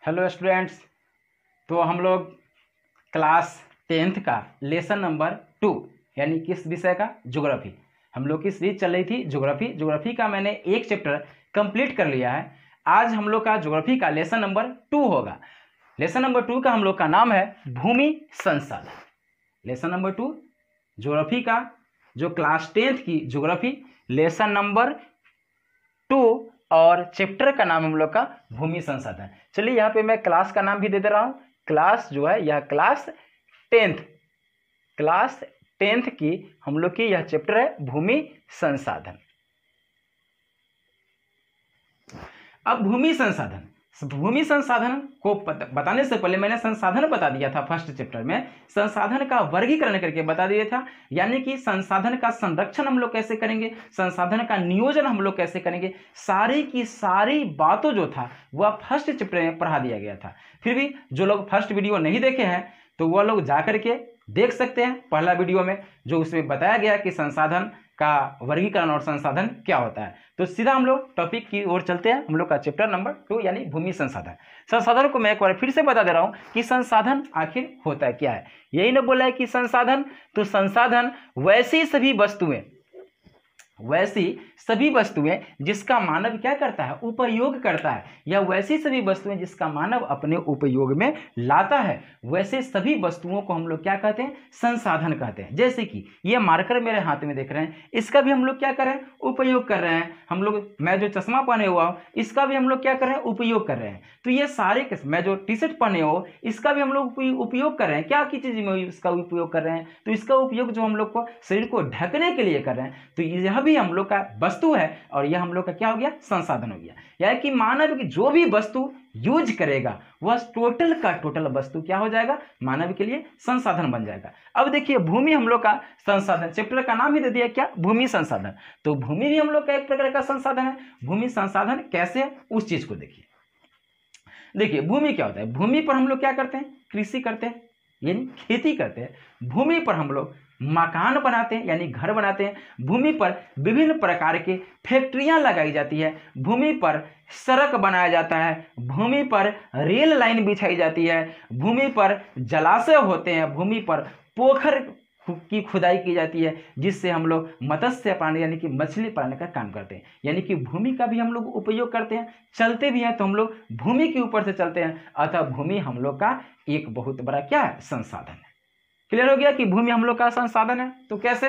Hello students. तो हम लोग क्लास 10th का लेसन नंबर 2 यानी किस विषय का, ज्योग्राफी। हम लोग की सीरीज चल रही थी ज्योग्राफी का मैंने एक चैप्टर कंप्लीट कर लिया है। आज हम लोग का ज्योग्राफी का लेसन नंबर 2 होगा। लेसन नंबर 2 का हम लोग का नाम है भूमि संसाधन। लेसन नंबर 2 ज्योग्राफी का, जो क्लास 10th की ज्योग्राफी, लेसन नंबर 2 और चैप्टर का नाम हम लोग का भूमि संसाधन। चलिए यहाँ पे मैं क्लास का नाम भी दे दे रहा हूँ। क्लास जो है यह क्लास 10th की हम लोग की यह चैप्टर है भूमि संसाधन। अब भूमि संसाधन को बताने से पहले मैंने संसाधन बता दिया था। फर्स्ट चैप्टर में संसाधन का वर्गीकरण करके बता दिया था, यानी कि संसाधन का संरक्षण हम लोग कैसे करेंगे, संसाधन का नियोजन हम लोग कैसे करेंगे, सारी की सारी बातों जो था वह फर्स्ट चैप्टर में पढ़ा दिया गया था। फिर भी जो लोग फर्स्ट वीडियो नहीं देखे हैं तो वह लोग जा करके देख सकते हैं पहला वीडियो में, जो उसमें बताया गया कि संसाधन का वर्गीकरण और संसाधन क्या होता है। तो सीधा हम लोग टॉपिक की ओर चलते हैं। हम लोग का चैप्टर नंबर 2 यानी भूमि संसाधन। संसाधन को मैं एक बार फिर से बता दे रहा हूं कि संसाधन आखिर होता है क्या है। यही ना बोला है कि संसाधन, तो संसाधन वैसी सभी वस्तुएं जिसका मानव क्या करता है, उपयोग करता है, या वैसी सभी वस्तुएं जिसका मानव अपने उपयोग में लाता है, वैसे सभी वस्तुओं को हम लोग क्या कहते हैं, संसाधन कहते हैं। जैसे कि ये मार्कर मेरे हाथ में देख रहे हैं, इसका भी हम लोग क्या कर रहे हैं, उपयोग कर रहे हैं। हम लोग, मैं जो चश्मा पहने हुआ हूं इसका भी हम लोग क्या कर रहे हैं, उपयोग कर रहे हैं। तो ये सारे, मैं जो टी शर्ट पहने हो इसका भी हम लोग उपयोग कर रहे हैं। क्या की चीज में इसका उपयोग कर रहे हैं, तो इसका उपयोग जो हम लोग को शरीर को ढकने के लिए कर रहे हैं, तो यह भी हम लोग का वस्तु है और यह हम लोग का क्या हो गया, संसाधन हो गया। यानी कि मानव की जो भी वस्तु यूज करेगा वह टोटल का टोटल वस्तु क्या हो जाएगा, मानव के लिए संसाधन बन जाएगा। अब देखिए भूमि हम लोग का संसाधन, चैप्टर का नाम ही दे दिया क्या, भूमि संसाधन। तो भूमि भी हम लोग का एक प्रकार का संसाधन है। भूमि संसाधन कैसे है उस चीज को देखिए भूमि क्या होता है। भूमि पर हम लोग क्या करते हैं, कृषि करते हैं यानी खेती करते हैं। भूमि पर हम लोग मकान बनाते हैं यानी घर बनाते हैं। भूमि पर विभिन्न प्रकार की फैक्ट्रियां लगाई जाती है। भूमि पर सड़क बनाया जाता है। भूमि पर रेल लाइन बिछाई जाती है। भूमि पर जलाशय होते हैं। भूमि पर पोखर की खुदाई की जाती है, जिससे हम लोग मत्स्य पालन यानी कि मछली पालन का काम करते हैं। यानी कि भूमि का भी हम लोग उपयोग करते हैं। चलते भी हैं तो हम लोग भूमि के ऊपर से चलते हैं। अतः भूमि हम लोग का एक बहुत बड़ा क्या है, संसाधन है। क्लियर हो गया कि भूमि हम लोग का संसाधन है। तो कैसे,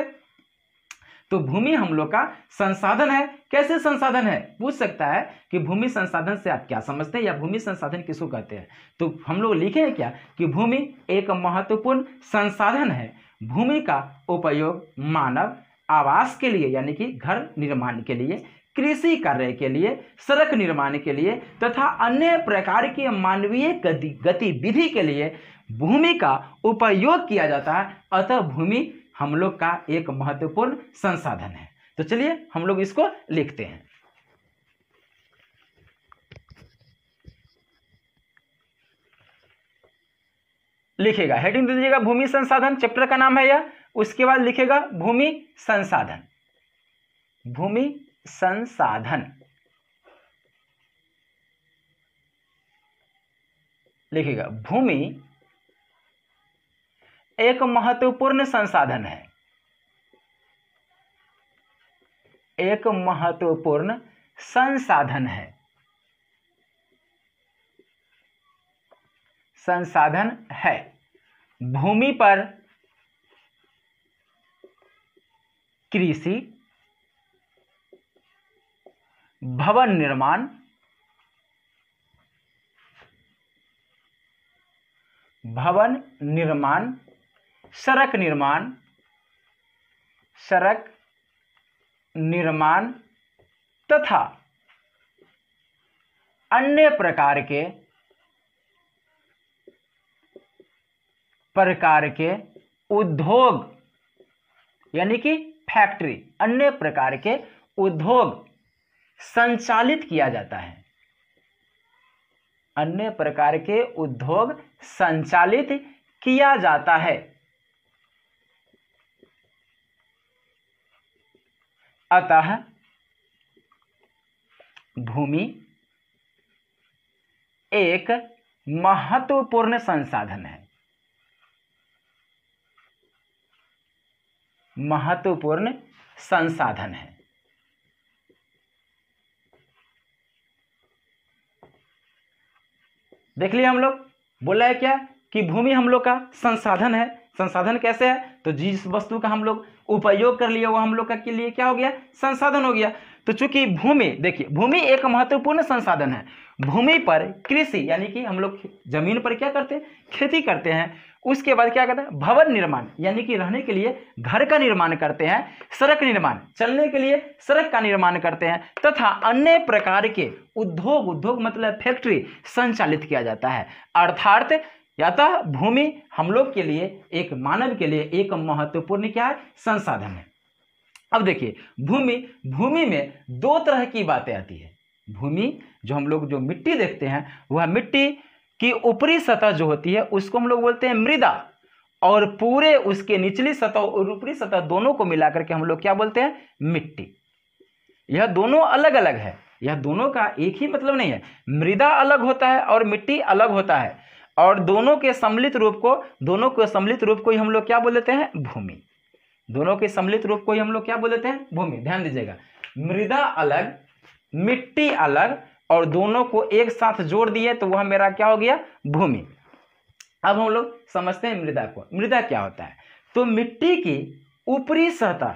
तो भूमि हम लोग का संसाधन है। कैसे संसाधन है, पूछ सकता है कि भूमि संसाधन से आप क्या समझते हैं या भूमि संसाधन किसको कहते हैं। तो हम लोग लिखेंगे क्या कि भूमि एक महत्वपूर्ण संसाधन है। भूमि का उपयोग मानव आवास के लिए यानी कि घर निर्माण के लिए, कृषि कार्य के लिए, सड़क निर्माण के लिए तथा अन्य प्रकार की मानवीय गतिविधि के लिए भूमि का उपयोग किया जाता है। अतः भूमि हम लोग का एक महत्वपूर्ण संसाधन है। तो चलिए हम लोग इसको लिखते हैं। लिखेगा, हेडिंग दे दीजिएगा भूमि संसाधन, चैप्टर का नाम है यह। उसके बाद लिखेगा भूमि संसाधन। भूमि संसाधन लिखेगा, भूमि एक महत्वपूर्ण संसाधन है। एक महत्वपूर्ण संसाधन है। संसाधन है। भूमि पर कृषि, भवन निर्माण, सड़क निर्माण तथा अन्य प्रकार के उद्योग यानी कि फैक्ट्री, अन्य प्रकार के उद्योग संचालित किया जाता है। अन्य प्रकार के उद्योग संचालित किया जाता है। अतः भूमि एक महत्वपूर्ण संसाधन है। महत्वपूर्ण संसाधन है। देख लिया हम लोग, बोला है क्या कि भूमि हम लोग का संसाधन है। संसाधन कैसे है? तो जिस वस्तु का हम लोग उपयोग कर लिया वो हम लोग का के लिए क्या हो गया? संसाधन हो गया। तो चूंकि भूमि, देखिए भूमि एक महत्वपूर्ण संसाधन है। भूमि पर कृषि यानी कि हम लोग जमीन पर क्या करते हैं? खेती करते हैं। उसके बाद क्या करते हैं? भवन निर्माण यानी कि रहने के लिए घर का निर्माण करते हैं। सड़क निर्माण, चलने के लिए सड़क का निर्माण करते हैं, तथा अन्य प्रकार के उद्योग, उद्योग मतलब फैक्ट्री संचालित किया जाता है। अर्थात अतः भूमि हम लोग के लिए, एक मानव के लिए एक महत्वपूर्ण क्या है? संसाधन है। अब देखिए भूमि में दो तरह की बातें आती है। भूमि जो हम लोग जो मिट्टी देखते हैं वह मिट्टी की ऊपरी सतह जो होती है उसको हम लोग बोलते हैं मृदा, और पूरे उसके निचली सतह और ऊपरी सतह दोनों को मिलाकर के हम लोग क्या बोलते हैं? मिट्टी। यह दोनों अलग अलग है, यह दोनों का एक ही मतलब नहीं है। मृदा अलग होता है और मिट्टी अलग होता है, और दोनों के सम्मिलित रूप को ही हम लोग क्या बोल देते हैं? भूमि। दोनों के सम्मिलित रूप को ही हम लोग क्या बोल देते हैं? भूमि। ध्यान दीजिएगा, मृदा अलग, मिट्टी अलग, और दोनों को एक साथ जोड़ दिए तो वह मेरा क्या हो गया? भूमि। अब हम लोग समझते हैं मृदा को। मृदा क्या होता है? तो मिट्टी की ऊपरी सतह,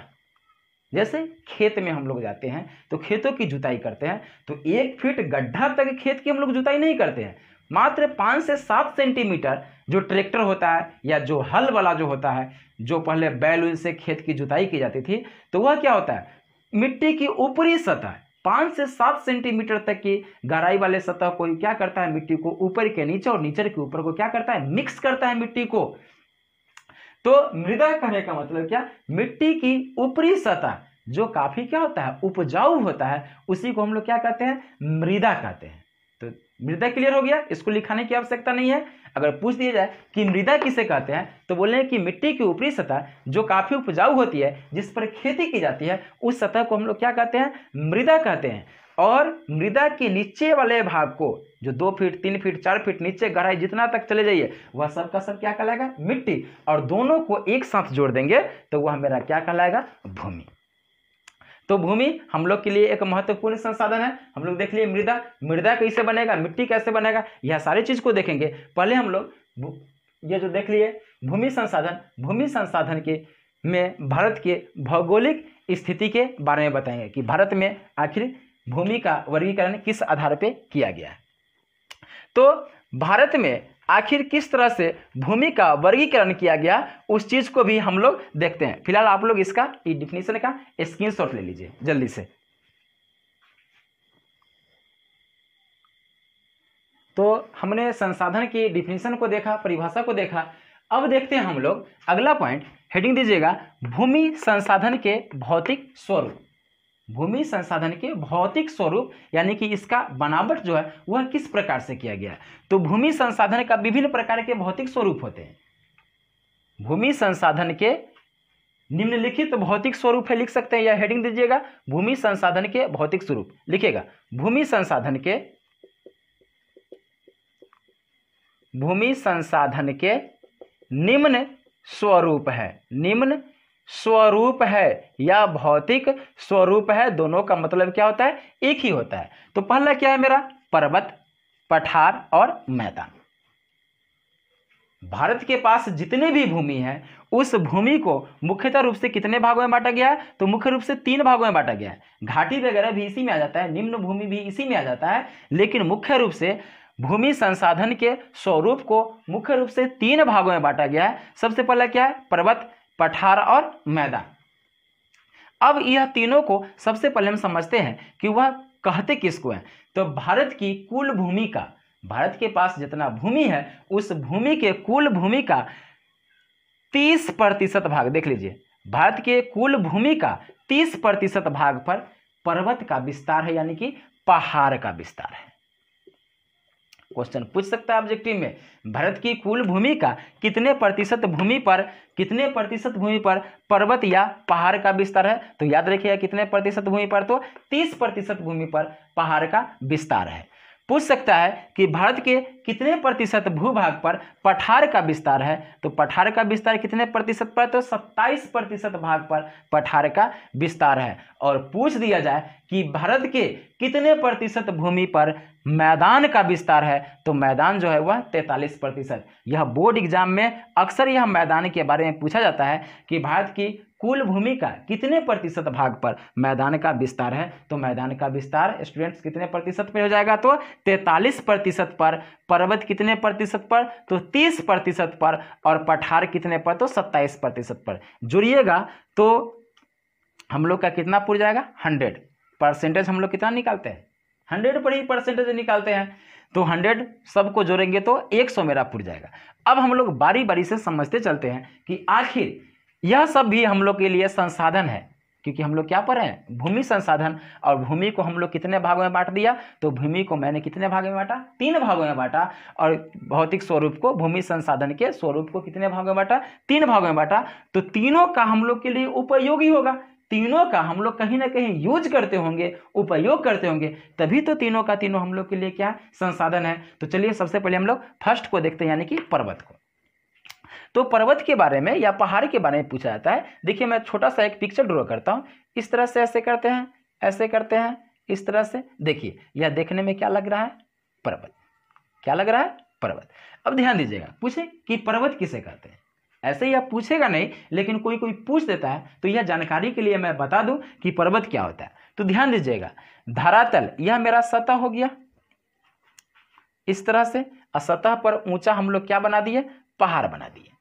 जैसे खेत में हम लोग जाते हैं तो खेतों की जुताई करते हैं, तो 1 फीट गड्ढा तक खेत की हम लोग जुताई नहीं करते हैं। मात्र 5 से 7 सेंटीमीटर जो ट्रैक्टर होता है या जो हल वाला जो होता है, जो पहले बैल से खेत की जुताई की जाती थी, तो वह क्या होता है? मिट्टी की ऊपरी सतह 5 से 7 सेंटीमीटर तक की गहराई वाले सतह को क्या करता है? मिट्टी को ऊपर के नीचे और नीचे के ऊपर को क्या करता है? मिक्स करता है मिट्टी को। तो मृदा कहने का मतलब क्या? मिट्टी की ऊपरी सतह जो काफी क्या होता है? उपजाऊ होता है, उसी को हम लोग क्या कहते हैं? मृदा कहते हैं। तो मृदा क्लियर हो गया, इसको लिखाने की आवश्यकता नहीं है। अगर पूछ दिया जाए कि मृदा किसे कहते हैं, तो बोले कि मिट्टी की ऊपरी सतह जो काफी उपजाऊ होती है, जिस पर खेती की जाती है, उस सतह को हम लोग क्या कहते हैं? मृदा कहते हैं। और मृदा के नीचे वाले भाग को जो 2 फीट 3 फीट 4 फीट नीचे गहराई जितना तक चले जाइए वह सब का सब क्या कहलाएगा? मिट्टी। और दोनों को एक साथ जोड़ देंगे तो वह मेरा क्या कहलाएगा? भूमि। तो भूमि हम लोग के लिए एक महत्वपूर्ण संसाधन है। हम लोग देख लिए मृदा कैसे बनेगा, मिट्टी कैसे बनेगा, यह सारी चीज को देखेंगे। पहले हम लोग ये जो देख लिए भूमि संसाधन के में भारत के भौगोलिक स्थिति के बारे में बताएंगे कि भारत में आखिर भूमि का वर्गीकरण किस आधार पे किया गया है। तो भारत में आखिर किस तरह से भूमि का वर्गीकरण किया गया, उस चीज को भी हम लोग देखते हैं। फिलहाल आप लोग इसका डिफिनीशन का स्क्रीनशॉट ले लीजिए जल्दी से। तो हमने संसाधन की डिफिनीशन को देखा, परिभाषा को देखा। अब देखते हैं हम लोग अगला पॉइंट, हेडिंग दीजिएगा भूमि संसाधन के भौतिक स्वरूप। भूमि संसाधन के भौतिक स्वरूप यानी कि इसका बनावट जो है वह किस प्रकार से किया गया है। तो भूमि संसाधन का विभिन्न प्रकार के भौतिक स्वरूप होते हैं। भूमि संसाधन के निम्नलिखित भौतिक स्वरूप है, लिख सकते हैं, या हेडिंग दीजिएगा भूमि संसाधन के भौतिक स्वरूप। लिखेगा भूमि संसाधन के निम्न स्वरूप है, निम्न स्वरूप है या भौतिक स्वरूप है। दोनों का मतलब क्या होता है? एक ही होता है। तो पहला क्या है मेरा? पर्वत, पठार और मैदान। भारत के पास जितने भी भूमि है उस भूमि को मुख्यतः रूप से कितने भागों में बांटा गया है? तो मुख्य रूप से 3 भागों में बांटा गया है। घाटी वगैरह भी इसी में आ जाता है, निम्न भूमि भी इसी में आ जाता है, लेकिन मुख्य रूप से भूमि संसाधन के स्वरूप को मुख्य रूप से 3 भागों में बांटा गया है। सबसे पहला क्या है? पर्वत, पठार और मैदान। अब यह तीनों को सबसे पहले हम समझते हैं कि वह कहते किसको हैं। तो भारत की कुल भूमि का, भारत के पास जितना भूमि है उस भूमि के कुल भूमि का 30% भाग, देख लीजिए, भारत के कुल भूमि का 30% भाग पर पर्वत का विस्तार है, यानी कि पहाड़ का विस्तार है। क्वेश्चन पूछ सकता है ऑब्जेक्टिव में, भारत की कुल भूमि का कितने प्रतिशत भूमि पर पर्वत या पहाड़ का विस्तार है? तो याद रखिएगा कितने प्रतिशत भूमि पर? तो 30% भूमि पर पहाड़ का विस्तार है। पूछ सकता है कि भारत के कितने प्रतिशत भूभाग पर पठार का विस्तार है, तो पठार का विस्तार कितने प्रतिशत पर, तो 27% भाग पर पठार का विस्तार है। और पूछ दिया जाए कि भारत के कितने प्रतिशत भूमि पर मैदान का विस्तार है, तो मैदान जो है वह 43%। यह बोर्ड एग्जाम में अक्सर यह मैदान के बारे में पूछा जाता है कि भारत की कुल भूमि का कितने प्रतिशत भाग पर मैदान का विस्तार है, तो मैदान का विस्तार स्टूडेंट्स कितने प्रतिशत पर हो जाएगा, तो 43% पर। पर्वत कितने प्रतिशत पर, तो 30% पर। और पठार कितने पर, तो 27% पर। जुड़िएगा तो हम लोग का कितना पूरा जाएगा, 100 परसेंटेज। हम लोग कितना निकालते हैं, 100 पर ही परसेंटेज निकालते हैं, तो 100 सबको जोड़ेंगे तो 100 मेरा पूरा जाएगा। अब हम लोग बारी बारी से समझते चलते हैं कि आखिर यह सब भी हम लोग के लिए संसाधन है, क्योंकि हम लोग क्या पढ़े हैं, भूमि संसाधन। और भूमि को हम लोग कितने भागों में बांट दिया, तो भूमि को मैंने कितने भागों में बांटा, 3 भागों में बांटा। और भौतिक स्वरूप को, भूमि संसाधन के स्वरूप को कितने भागों में बांटा, 3 भागों में बांटा। तो तीनों का हम लोग के लिए उपयोगी होगा, तीनों का हम लोग कहीं ना कहीं यूज करते होंगे, उपयोग करते होंगे, तभी तो तीनों का तीनों हम लोग के लिए क्या संसाधन है। तो चलिए सबसे पहले हम लोग फर्स्ट को देखते हैं, यानी कि पर्वत को। तो पर्वत के बारे में या पहाड़ के बारे में पूछा जाता है। देखिए मैं छोटा सा एक पिक्चर ड्रॉ करता हूँ, इस तरह से ऐसे करते हैं, ऐसे करते हैं, इस तरह से। देखिए यह देखने में क्या लग रहा है, पर्वत। क्या लग रहा है, पर्वत। अब ध्यान दीजिएगा, पूछे कि पर्वत किसे कहते हैं, ऐसे ही आप पूछेगा नहीं, लेकिन कोई कोई पूछ देता है, तो यह जानकारी के लिए मैं बता दूं कि पर्वत क्या होता है। तो ध्यान दीजिएगा, धरातल यह मेरा सतह हो गया इस तरह से, और सतह पर ऊंचा हम लोग क्या बना दिए, पहाड़ बना दिए,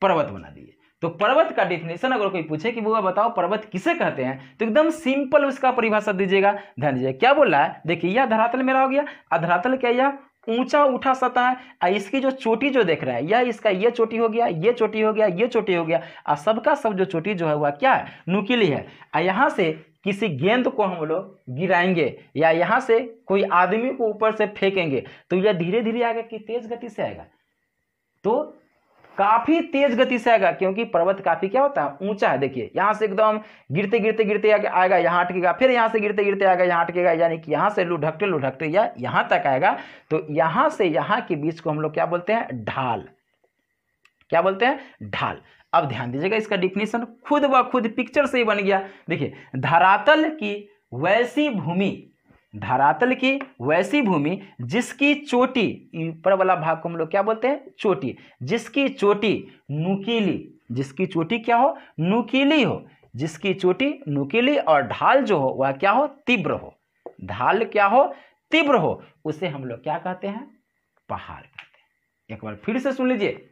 पर्वत बना दिए। तो पर्वत का डेफिनेशन अगर कोई पूछे कि वो बताओ पर्वत किसे कहते हैं, तो एकदम सिंपल उसका परिभाषा दीजिएगा। ध्यान दीजिए क्या बोल रहा है, देखिए यह धरातल मेरा हो गया, और धरातल क्या, यह ऊंचा उठा सतह है, और इसकी जो चोटी जो देख रहा है, यह इसका ये चोटी हो गया, ये चोटी हो गया, ये चोटी हो गया, और सबका सब जो चोटी जो है वह क्या है, नुकीली है। और यहाँ से किसी गेंद को हम लोग गिराएंगे, या यहाँ से कोई आदमी को ऊपर से फेंकेंगे, तो यह धीरे धीरे आएगा कि तेज गति से आएगा, तो काफी तेज गति से आएगा, क्योंकि पर्वत काफी क्या होता है, ऊंचा है। देखिए यहाँ से एकदम गिरते गिरते गिरते आएगा, यहाँ अटकेगा, फिर यहाँ से गिरते गिरते आएगा, यहाँ अटकेगा, यानी कि यहाँ से लुढ़कते या यहाँ तक आएगा। तो यहाँ से यहाँ के बीच को हम लोग क्या बोलते हैं, ढाल। क्या बोलते हैं, ढाल। अब ध्यान दीजिएगा, इसका डिफिनीशन खुद ब खुद पिक्चर से ही बन गया। देखिए धरातल की वैसी भूमि, धरातल की वैसी भूमि जिसकी चोटी, ऊपर वाला भाग को हम लोग क्या बोलते हैं, चोटी, जिसकी चोटी नुकीली, जिसकी चोटी क्या हो, नुकीली हो, जिसकी चोटी नुकीली, और ढाल जो हो वह क्या हो, तीव्र हो। ढाल क्या हो, तीव्र हो, उसे हम लोग क्या कहते हैं, पहाड़ कहते हैं। एक बार फिर से सुन लीजिए,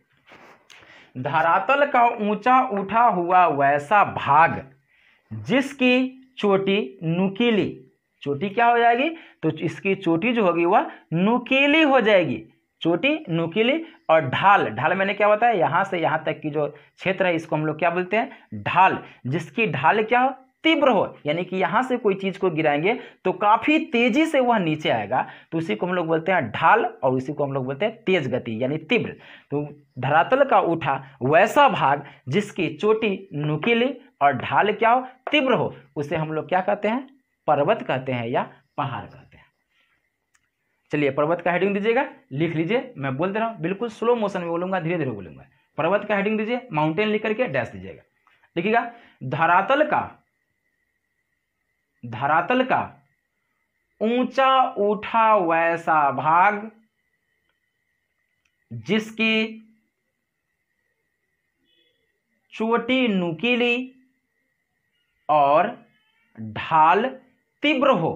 धरातल का ऊंचा उठा हुआ वैसा भाग जिसकी चोटी नुकीली, चोटी क्या हो जाएगी, तो इसकी चोटी जो होगी वह नुकीली हो जाएगी, चोटी नुकीली। और ढाल, ढाल मैंने क्या बताया, यहाँ से यहाँ तक की जो क्षेत्र है इसको हम लोग क्या बोलते हैं, ढाल, जिसकी ढाल क्या हो, तीव्र हो, यानी कि यहाँ से कोई चीज को गिराएंगे तो काफी तेजी से वह नीचे आएगा, तो उसी को हम लोग बोलते हैं ढाल, और उसी को हम लोग बोलते हैं तेज गति यानी तीव्र। तो धरातल का उठा वैसा भाग जिसकी चोटी नुकीली और ढाल क्या हो, तीव्र हो, उसे हम लोग क्या कहते हैं, पर्वत कहते हैं या पहाड़ कहते हैं। चलिए पर्वत का हेडिंग दीजिएगा, लिख लीजिए, मैं बोल दे रहा हूं, बिल्कुल स्लो मोशन में बोलूंगा, धीरे धीरे बोलूंगा। पर्वत का हेडिंग दीजिए, माउंटेन लिख करके डैश दीजिएगा। लिखिएगा धरातल का ऊंचा उठा वैसा भाग जिसकी चोटी नुकीली और ढाल तीव्र हो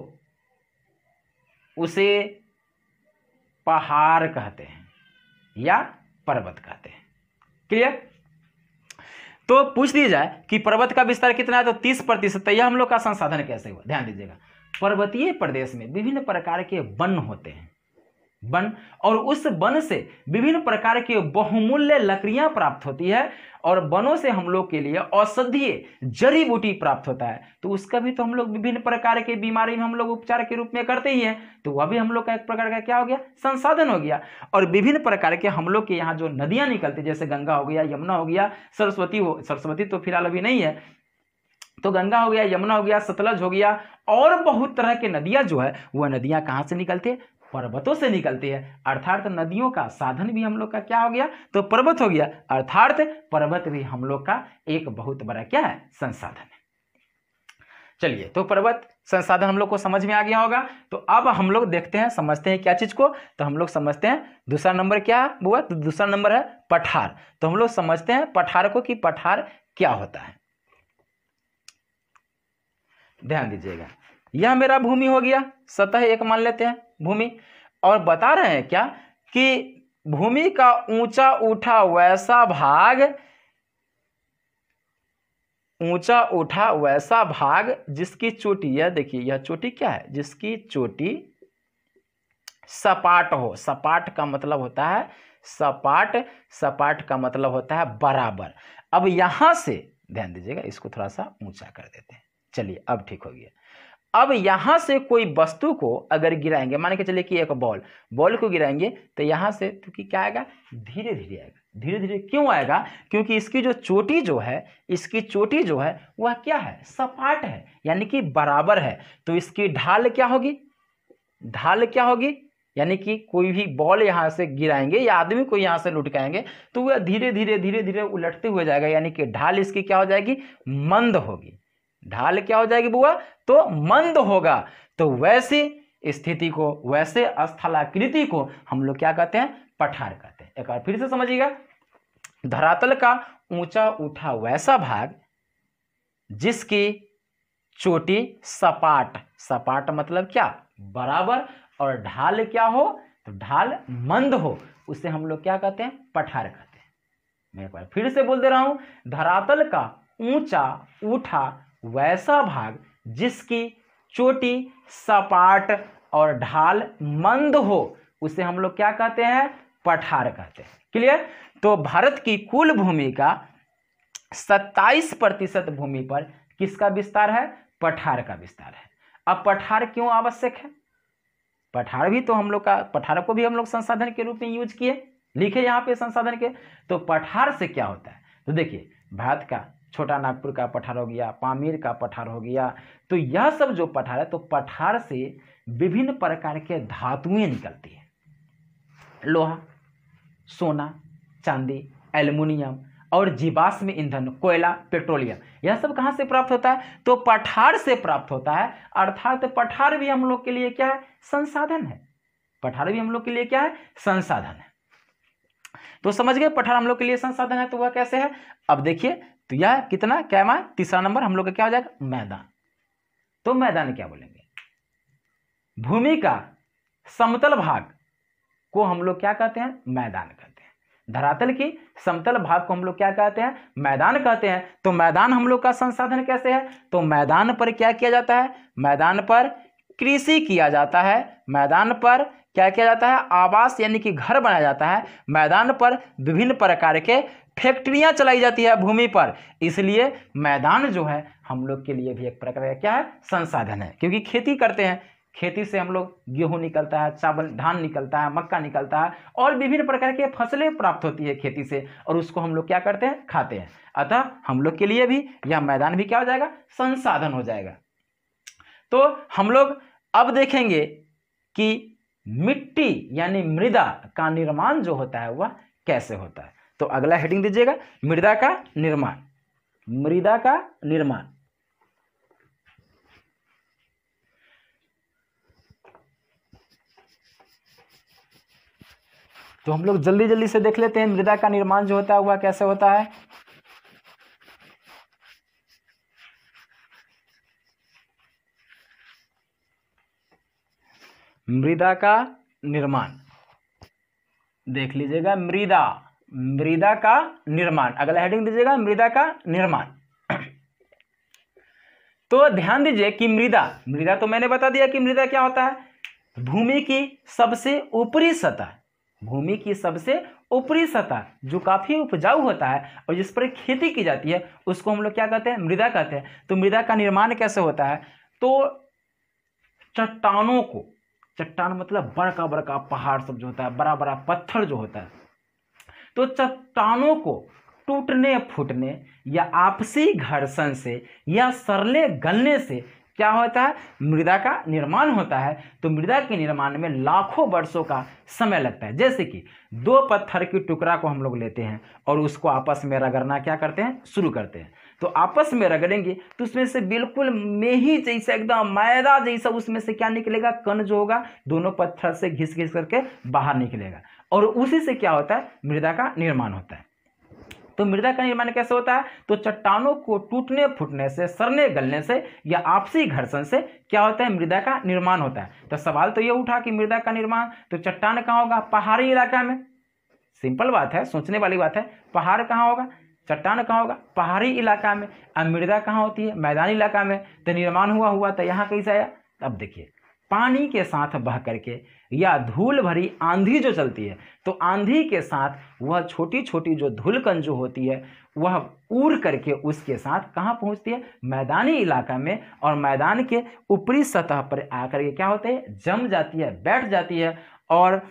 उसे पहाड़ कहते हैं या पर्वत कहते हैं। क्लियर। तो पूछ दिया जाए कि पर्वत का विस्तार कितना है, तो 30%। यह हम लोग का संसाधन कैसे हुआ, ध्यान दीजिएगा। पर्वतीय प्रदेश में विभिन्न प्रकार के वन होते हैं, वन, और उस वन से विभिन्न प्रकार के बहुमूल्य लकड़ियां प्राप्त होती है, और वनों से हम लोग के लिए औषधीय जड़ी बूटी प्राप्त होता है, तो उसका भी तो हम लोग विभिन्न प्रकार के बीमारी में हम लोग उपचार के रूप में करते ही हैं, तो वह भी हम लोग का एक प्रकार का क्या हो गया, संसाधन हो गया। और विभिन्न प्रकार के हम लोग के यहाँ जो नदियां निकलती, जैसे गंगा हो गया, यमुना हो गया, सरस्वती तो फिलहाल अभी नहीं है, तो गंगा हो गया, यमुना हो गया, सतलज हो गया, और बहुत तरह के नदियां जो है वह नदियां कहाँ से निकलती है? पर्वतों से निकलती है। अर्थात नदियों का साधन भी हम लोग का क्या हो गया? तो पर्वत हो गया। अर्थात पर्वत भी हम लोग का एक बहुत बड़ा क्या है? संसाधन है। चलिए, तो पर्वत संसाधन हम लोग को समझ में आ गया होगा। तो अब हम लोग देखते हैं, समझते हैं क्या चीज को। तो हम लोग समझते हैं दूसरा नंबर क्या हुआ? तो दूसरा नंबर है पठार। तो हम लोग समझते हैं पठार को कि पठार क्या होता है। ध्यान दीजिएगा, यह मेरा भूमि हो गया, सतह एक मान लेते हैं भूमि, और बता रहे हैं क्या कि भूमि का ऊंचा उठा वैसा भाग, ऊंचा उठा वैसा भाग जिसकी चोटी, यह देखिए यह चोटी क्या है? जिसकी चोटी सपाट हो। सपाट का मतलब होता है सपाट, सपाट का मतलब होता है बराबर। अब यहां से ध्यान दीजिएगा, इसको थोड़ा सा ऊंचा कर देते हैं। चलिए, अब ठीक हो गया। अब यहां से कोई वस्तु को अगर गिराएंगे, मान के चलिए कि एक बॉल को गिराएंगे, तो यहां से क्योंकि क्या आएगा? धीरे धीरे आएगा। धीरे धीरे क्यों आएगा? क्योंकि इसकी जो चोटी जो है, इसकी चोटी जो है वह क्या है? सपाट है, यानी कि बराबर है। तो इसकी ढाल क्या होगी? ढाल क्या होगी? यानी कि कोई भी बॉल यहां से गिराएंगे या आदमी को यहां से लुढ़काएंगे तो वह धीरे धीरे धीरे धीरे उलटते हुए जाएगा, यानी कि ढाल इसकी क्या हो जाएगी? मंद होगी। ढाल क्या हो जाएगी बुआ? तो मंद होगा। तो वैसी स्थिति को, वैसे स्थलाकृति को हम लोग क्या कहते हैं? पठार कहते हैं। एक बार फिर से समझिएगा, धरातल का ऊंचा उठा वैसा भाग जिसकी चोटी सपाट, सपाट मतलब क्या? बराबर, और ढाल क्या हो? तो ढाल मंद हो, उसे हम लोग क्या कहते हैं? पठार कहते हैं। मैं एक बार फिर से बोल दे रहा हूं, धरातल का ऊंचा उठा वैसा भाग जिसकी चोटी सपाट और ढाल मंद हो, उसे हम लोग क्या कहते हैं? पठार कहते हैं। क्लियर? तो भारत की कुल भूमि का 27% भूमि पर किसका विस्तार है? पठार का विस्तार है। अब पठार क्यों आवश्यक है? पठार भी तो हम लोग का, पठार को भी हम लोग संसाधन के रूप में यूज किए, लिखे यहाँ पे संसाधन के। तो पठार से क्या होता है? तो देखिए, भारत का छोटा नागपुर का पठार हो गया, पामीर का पठार हो गया, तो यह सब जो पठार है, तो पठार से विभिन्न प्रकार के धातुएं निकलती है। लोहा, सोना, चांदी, एल्युमिनियम और जीवाश्म ईंधन, कोयला, पेट्रोलियम, यह सब कहां से प्राप्त होता है? तो पठार से प्राप्त होता है। अर्थात पठार भी हम लोग के लिए क्या है? संसाधन है। पठार भी हम लोग के लिए क्या है? संसाधन है। तो समझ गए, पठार हम लोग के लिए संसाधन है। तो वह कैसे है? अब देखिए, तो यह कितना क्या है? तीसरा नंबर हम लोग का क्या हो जाएगा? मैदान। तो मैदान क्या बोलेंगे? भूमि का समतल भाग को हम लोग क्या कहते हैं? मैदान कहते हैं। धरातल की समतल भाग को हम लोग क्या कहते हैं? मैदान कहते हैं। तो मैदान हम लोग का संसाधन कैसे है? तो मैदान पर क्या किया जाता है? मैदान पर कृषि किया जाता है। मैदान पर क्या किया जाता है? आवास यानी कि घर बनाया जाता है। मैदान पर विभिन्न प्रकार के फैक्ट्रियां चलाई जाती है भूमि पर। इसलिए मैदान जो है हम लोग के लिए भी एक प्रकार का क्या है? संसाधन है, क्योंकि खेती करते हैं। खेती से हम लोग गेहूं निकलता है, चावल, धान निकलता है, मक्का निकलता है, और विभिन्न प्रकार के फसलें प्राप्त होती है खेती से, और उसको हम लोग क्या करते हैं? खाते हैं। अतः हम लोग के लिए भी यह मैदान भी क्या हो जाएगा? संसाधन हो जाएगा। तो हम लोग अब देखेंगे कि मिट्टी यानी मृदा का निर्माण जो होता है वह कैसे होता है। तो अगला हेडिंग दीजिएगा, मृदा का निर्माण। मृदा का निर्माण। तो हम लोग जल्दी जल्दी से देख लेते हैं मृदा का निर्माण जो होता है वह कैसे होता है। मृदा का निर्माण देख लीजिएगा, मृदा, मृदा का निर्माण। अगला हेडिंग दीजिएगा, मृदा का निर्माण। तो ध्यान दीजिए कि मृदा, मृदा तो मैंने बता दिया कि मृदा क्या होता है? भूमि की सबसे ऊपरी सतह, भूमि की सबसे ऊपरी सतह जो काफी उपजाऊ होता है और जिस पर खेती की जाती है उसको हम लोग क्या कहते हैं? मृदा कहते हैं। तो मृदा का निर्माण कैसे होता है? तो चट्टानों को, चट्टान मतलब बड़का बड़का पहाड़ सब जो होता है, बड़ा बड़ा पत्थर जो होता है, तो चट्टानों को टूटने फूटने या आपसी घर्षण से या सरले गलने से क्या होता है, मृदा का निर्माण होता है। तो मृदा के निर्माण में लाखों वर्षों का समय लगता है। जैसे कि दो पत्थर की टुकड़ा को हम लोग लेते हैं और उसको आपस में रगड़ना क्या करते हैं, शुरू करते हैं। तो आपस में रगड़ेंगे तो उसमें से बिल्कुल मेही जैसा, एकदम मैदा जैसा उसमें से क्या निकलेगा, कण जो होगा दोनों पत्थर से घिस घिस करके बाहर निकलेगा और उसी से क्या होता है, मृदा का निर्माण होता है। तो मृदा का निर्माण कैसे होता है, तो चट्टानों को टूटने फूटने से, सड़ने गलने से या आपसी घर्षण से क्या होता है, मृदा का निर्माण होता है। तो सवाल तो ये उठा कि मृदा का निर्माण तो चट्टान कहाँ होगा, पहाड़ी इलाका में। सिंपल बात है, सोचने वाली बात है। पहाड़ कहाँ होगा, चट्टान कहाँ होगा, पहाड़ी इलाका में। अब मृदा कहाँ होती है, मैदानी इलाका में। तो निर्माण हुआ तो यहाँ कैसे आया। अब देखिए, पानी के साथ बह करके या धूल भरी आंधी जो चलती है, तो आंधी के साथ वह छोटी छोटी जो धूलकण जो होती है वह उड़ करके उसके साथ कहाँ पहुँचती है, मैदानी इलाका में। और मैदान के ऊपरी सतह पर आकर के क्या होते हैं, जम जाती है, बैठ जाती है और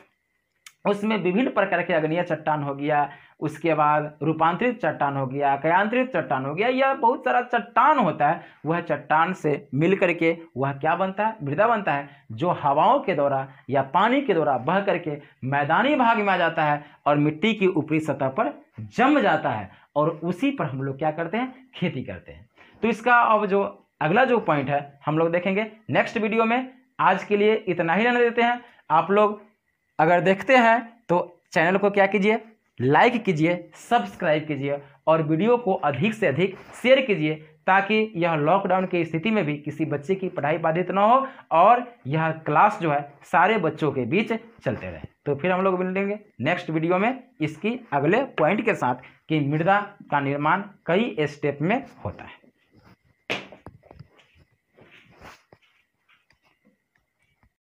उसमें विभिन्न प्रकार के अग्नीय चट्टान हो गया, उसके बाद रूपांतरित चट्टान हो गया, कयांतरित चट्टान हो गया, या बहुत सारा चट्टान होता है। वह चट्टान से मिल करके वह क्या बनता है, मृदा बनता है, जो हवाओं के द्वारा या पानी के द्वारा बह करके मैदानी भाग में आ जाता है और मिट्टी की ऊपरी सतह पर जम जाता है और उसी पर हम लोग क्या करते हैं, खेती करते हैं। तो इसका अब जो अगला जो पॉइंट है हम लोग देखेंगे नेक्स्ट वीडियो में। आज के लिए इतना ही रहने देते हैं। आप लोग अगर देखते हैं तो चैनल को क्या कीजिए, लाइक कीजिए, सब्सक्राइब कीजिए और वीडियो को अधिक से अधिक शेयर कीजिए, ताकि यह लॉकडाउन की स्थिति में भी किसी बच्चे की पढ़ाई बाधित न हो और यह क्लास जो है सारे बच्चों के बीच चलते रहे। तो फिर हम लोग मिलेंगे नेक्स्ट वीडियो में इसकी अगले पॉइंट के साथ कि मृदा का निर्माण कई स्टेप में होता है।